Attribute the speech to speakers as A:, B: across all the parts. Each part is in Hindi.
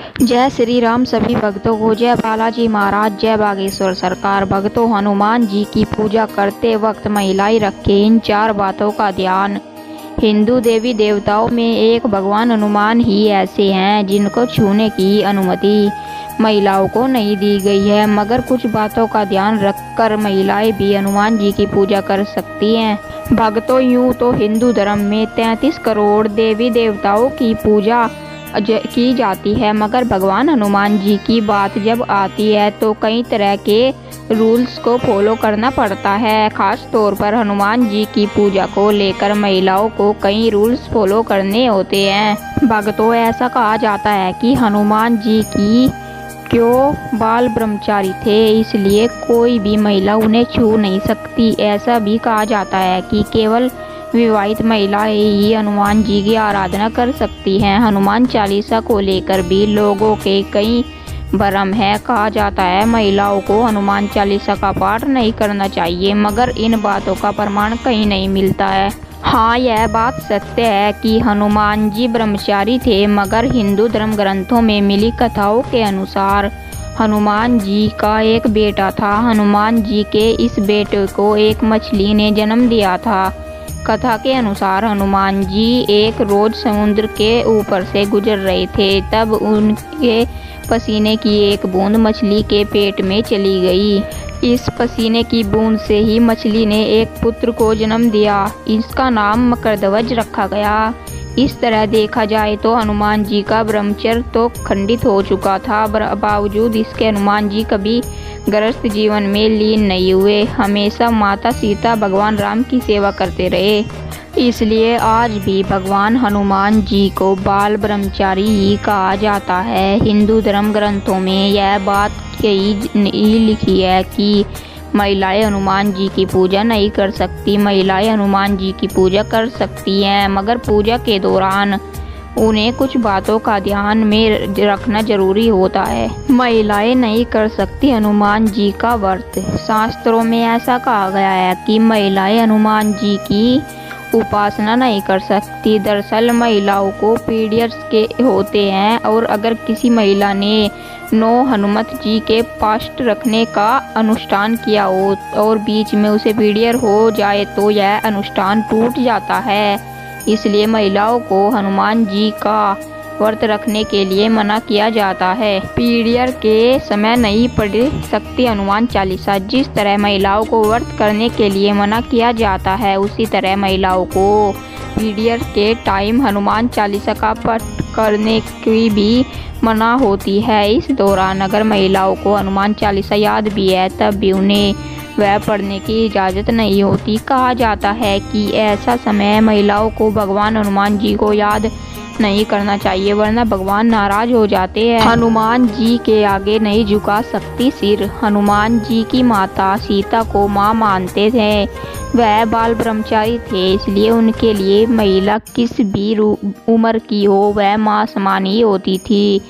A: जय श्री राम सभी भक्तों को, जय बालाजी महाराज, जय बागेश्वर सरकार। भक्तों, हनुमान जी की पूजा करते वक्त महिलाएं रखें इन 4 बातों का ध्यान। हिंदू देवी देवताओं में एक भगवान हनुमान ही ऐसे हैं जिनको छूने की अनुमति महिलाओं को नहीं दी गई है, मगर कुछ बातों का ध्यान रखकर महिलाएं भी हनुमान जी की पूजा कर सकती हैं। भक्तों, यूँ तो हिंदू धर्म में 33 करोड़ देवी देवताओं की पूजा की जाती है, मगर भगवान हनुमान जी की बात जब आती है तो कई तरह के रूल्स को फॉलो करना पड़ता है। खास तौर पर हनुमान जी की पूजा को लेकर महिलाओं को कई रूल्स फॉलो करने होते हैं। भक्तों, ऐसा कहा जाता है कि हनुमान जी की क्यों बाल ब्रह्मचारी थे, इसलिए कोई भी महिला उन्हें छू नहीं सकती। ऐसा भी कहा जाता है कि केवल विवाहित महिलाएं ही हनुमान जी की आराधना कर सकती हैं। हनुमान चालीसा को लेकर भी लोगों के कई भ्रम है। कहा जाता है महिलाओं को हनुमान चालीसा का पाठ नहीं करना चाहिए, मगर इन बातों का प्रमाण कहीं नहीं मिलता है। हाँ, यह बात सत्य है कि हनुमान जी ब्रह्मचारी थे, मगर हिंदू धर्म ग्रंथों में मिली कथाओं के अनुसार हनुमान जी का एक बेटा था। हनुमान जी के इस बेटे को एक मछली ने जन्म दिया था। कथा के अनुसार हनुमान जी एक रोज समुद्र के ऊपर से गुजर रहे थे, तब उनके पसीने की एक बूंद मछली के पेट में चली गई। इस पसीने की बूंद से ही मछली ने एक पुत्र को जन्म दिया। इसका नाम मकरध्वज रखा गया। इस तरह देखा जाए तो हनुमान जी का ब्रह्मचर्य तो खंडित हो चुका था, बावजूद इसके हनुमान जी कभी गृहस्थ जीवन में लीन नहीं हुए। हमेशा माता सीता, भगवान राम की सेवा करते रहे। इसलिए आज भी भगवान हनुमान जी को बाल ब्रह्मचारी ही कहा जाता है। हिंदू धर्म ग्रंथों में यह बात कही लिखी है कि महिलाएं हनुमान जी की पूजा नहीं कर सकती। महिलाएं हनुमान जी की पूजा कर सकती हैं, मगर पूजा के दौरान उन्हें कुछ बातों का ध्यान में रखना जरूरी होता है। महिलाएं नहीं कर सकती हनुमान जी का व्रत। शास्त्रों में ऐसा कहा गया है कि महिलाएं हनुमान जी की उपासना नहीं कर सकती। दरअसल महिलाओं को पीरियड्स के होते हैं, और अगर किसी महिला ने 9 हनुमत जी के फास्ट रखने का अनुष्ठान किया हो और बीच में उसे पीरियड हो जाए तो यह अनुष्ठान टूट जाता है। इसलिए महिलाओं को हनुमान जी का व्रत रखने के लिए मना किया जाता है। पीरियड के समय नहीं पढ़ सकती हनुमान चालीसा। जिस तरह महिलाओं को व्रत करने के लिए मना किया जाता है, उसी तरह महिलाओं को पीरियड के टाइम हनुमान चालीसा का पाठ करने की भी मना होती है। इस दौरान अगर महिलाओं को हनुमान चालीसा याद भी है, तब भी उन्हें वह पढ़ने की इजाज़त नहीं होती। कहा जाता है कि ऐसा समय महिलाओं को भगवान हनुमान जी को याद नहीं करना चाहिए, वरना भगवान नाराज हो जाते हैं। हनुमान जी के आगे नहीं झुका सकती सिर। हनुमान जी की माता सीता को माँ मानते थे। वह बाल ब्रह्मचारी थे, इसलिए उनके लिए महिला किस भी उम्र की हो, वह माँ समान ही होती थी।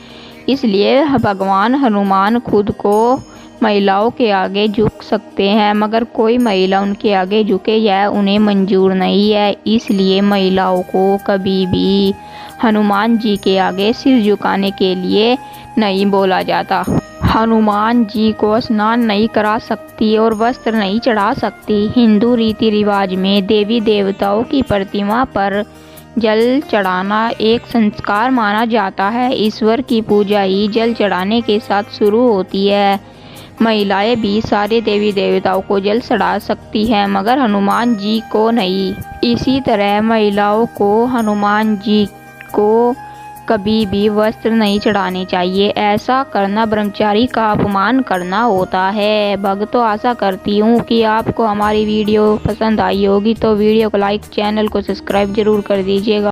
A: इसलिए भगवान हनुमान खुद को महिलाओं के आगे झुक सकते हैं, मगर कोई महिला उनके आगे झुके यह उन्हें मंजूर नहीं है। इसलिए महिलाओं को कभी भी हनुमान जी के आगे सिर झुकाने के लिए नहीं बोला जाता। हनुमान जी को स्नान नहीं करा सकती और वस्त्र नहीं चढ़ा सकती। हिंदू रीति रिवाज में देवी देवताओं की प्रतिमा पर जल चढ़ाना एक संस्कार माना जाता है। ईश्वर की पूजा ही जल चढ़ाने के साथ शुरू होती है। महिलाएं भी सारे देवी देवताओं को जल चढ़ा सकती हैं, मगर हनुमान जी को नहीं। इसी तरह महिलाओं को हनुमान जी को कभी भी वस्त्र नहीं चढ़ाने चाहिए। ऐसा करना ब्रह्मचारी का अपमान करना होता है। भक्तों, आशा करती हूँ कि आपको हमारी वीडियो पसंद आई होगी, तो वीडियो को लाइक, चैनल को सब्सक्राइब जरूर कर दीजिएगा।